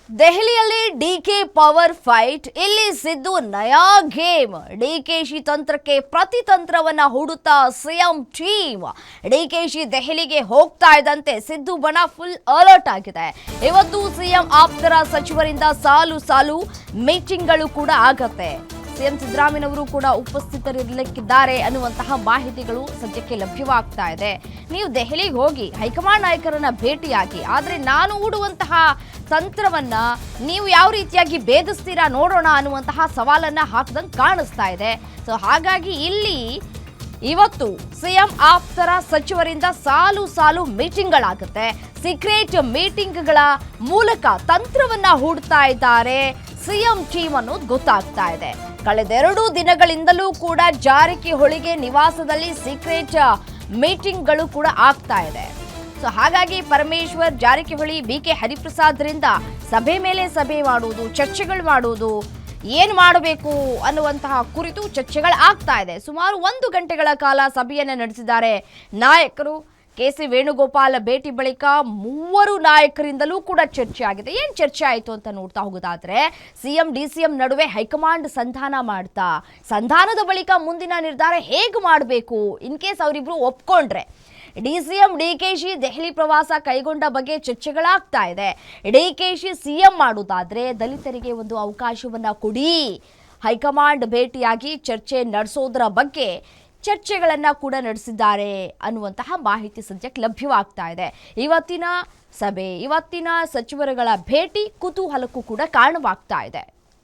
ದೆಹಲಿಯಲ್ಲಿ DK power fight, ಇಲ್ಲಿ ಸಿದ್ದು ನಯಾ ಗೇಮ್. ಡಿಕೆಶಿ ತಂತ್ರಕ್ಕೆ ಪ್ರತಿತಂತ್ರವನ್ನ ಹೂಡುತ್ತಾ ಸಿಎಂ ಟೀಮ್. ಡಿಕೆಶಿ ದೆಹಲಿಗೆ ಹೋಗ್ತಾ ಇದ್ದಂತೆ ಸಿದ್ದು ಬಣ ಫುಲ್ ಅಲರ್ಟ್ ಆಗಿದೆ. ಇವತ್ತು ಸಿಎಂ ಆಪ್ತರ ಸಚಿವರಿಂದ ಸಾಲು ಸಾಲು ಮೀಟಿಂಗ್ಗಳು ಕೂಡ ಆಗತ್ತೆ. ಸಿಎಂ ಸಿದ್ದರಾಮಯ್ಯನವರು ಕೂಡ ಉಪಸ್ಥಿತರಿರಲಿಕ್ಕಿದ್ದಾರೆ ಅನ್ನುವಂತಹ ಮಾಹಿತಿಗಳು ಸದ್ಯಕ್ಕೆ ಲಭ್ಯವಾಗ್ತಾ ಇದೆ. ನೀವು ದೆಹಲಿಗೆ ಹೋಗಿ ಹೈಕಮಾಂಡ್ ನಾಯಕರನ್ನ ಭೇಟಿಯಾಗಿ, ಆದರೆ ನಾನು ಹೂಡುವಂತಹ ತಂತ್ರವನ್ನ ನೀವು ಯಾವ ರೀತಿಯಾಗಿ ಭೇದಿಸ್ತೀರಾ ನೋಡೋಣ ಅನ್ನುವಂತಹ ಸವಾಲನ್ನ ಹಾಕದಂಗೆ ಕಾಣಿಸ್ತಾ ಇದೆ. ಸೊ ಹಾಗಾಗಿ ಇಲ್ಲಿ ಇವತ್ತು ಸಿಎಂ ಆಪ್ತರ ಸಚಿವರಿಂದ ಸಾಲು ಸಾಲು ಮೀಟಿಂಗ್ಗಳಾಗುತ್ತೆ. ಸೀಕ್ರೆಟ್ ಮೀಟಿಂಗ್ಗಳ ಮೂಲಕ ತಂತ್ರವನ್ನ ಹೂಡ್ತಾ ಇದ್ದಾರೆ ಸಿಎಂ ಟೀಮ್ ಅನ್ನೋದು ಗೊತ್ತಾಗ್ತಾ ಇದೆ. ಕಳೆದೆರಡು ದಿನಗಳಿಂದಲೂ ಕೂಡ ಜಾರಕಿಹೊಳಿಗೆ ನಿವಾಸದಲ್ಲಿ ಸೀಕ್ರೆಟ್ ಮೀಟಿಂಗ್ಗಳು ಕೂಡ ಆಗ್ತಾ ಇದೆ. ಸೊ ಹಾಗಾಗಿ ಪರಮೇಶ್ವರ್, ಜಾರಕಿಹೊಳಿ, ಬಿಕೆ ಹರಿಪ್ರಸಾದ್ರಿಂದ ಸಭೆ ಮೇಲೆ ಸಭೆ ಮಾಡುವುದು, ಚರ್ಚೆಗಳು ಮಾಡುವುದು, ಏನು ಮಾಡಬೇಕು ಅನ್ನುವಂತಹ ಕುರಿತು ಚರ್ಚೆಗಳು ಆಗ್ತಾ ಇದೆ. ಸುಮಾರು 1 ಗಂಟೆಗಳ ಕಾಲ ಸಭೆಯನ್ನು ನಡೆಸಿದ್ದಾರೆ ನಾಯಕರು. ಕೆ.ಸಿ. ವೇಣುಗೋಪಾಲ್ ಭೇಟಿ ಬಳಿಕ 3 ನಾಯಕರಿಂದಲೂ ಕೂಡ ಚರ್ಚೆ ಆಗಿದೆ. ಏನು ಚರ್ಚೆ ಆಯಿತು ಅಂತ ನೋಡ್ತಾ ಹೋಗೋದಾದ್ರೆ, ಸಿಎಂ ಡಿಸಿಎಂ ನಡುವೆ ಹೈಕಮಾಂಡ್ ಸಂಧಾನ ಮಾಡ್ತಾ, ಸಂಧಾನದ ಬಳಿಕ ಮುಂದಿನ ನಿರ್ಧಾರ ಹೇಗೆ ಮಾಡಬೇಕು ಇನ್ ಕೇಸ್ ಅವರಿಬ್ರು ಒಪ್ಕೊಂಡ್ರೆ. ಡಿಸಿಎಂ ಡಿಕೆಶಿ ದೆಹಲಿ ಪ್ರವಾಸ ಕೈಗೊಂಡ ಬಗ್ಗೆ ಚರ್ಚೆಗಳಾಗ್ತಾ ಇದೆ. ಡಿಕೆಶಿ ಸಿಎಂ ಮಾಡುವುದಾದ್ರೆ ದಲಿತರಿಗೆ ಒಂದು ಅವಕಾಶವನ್ನ ಕೊಡಿ, ಹೈಕಮಾಂಡ್ ಭೇಟಿಯಾಗಿ ಚರ್ಚೆ ನಡೆಸೋದ್ರ ಬಗ್ಗೆ ಚರ್ಚೆಗಳನ್ನ ಕೂಡ ನಡೆಸಿದ್ದಾರೆ ಅನ್ನುವಂತಹ ಮಾಹಿತಿ ಸದ್ಯಕ್ಕೆ ಲಭ್ಯವಾಗ್ತಾ ಇದೆ. ಇವತ್ತಿನ ಸಭೆ, ಇವತ್ತಿನ ಸಚಿವರುಗಳ ಭೇಟಿ ಕುತೂಹಲಕ್ಕೂ ಕೂಡ ಕಾರಣವಾಗ್ತಾ ಇದೆ.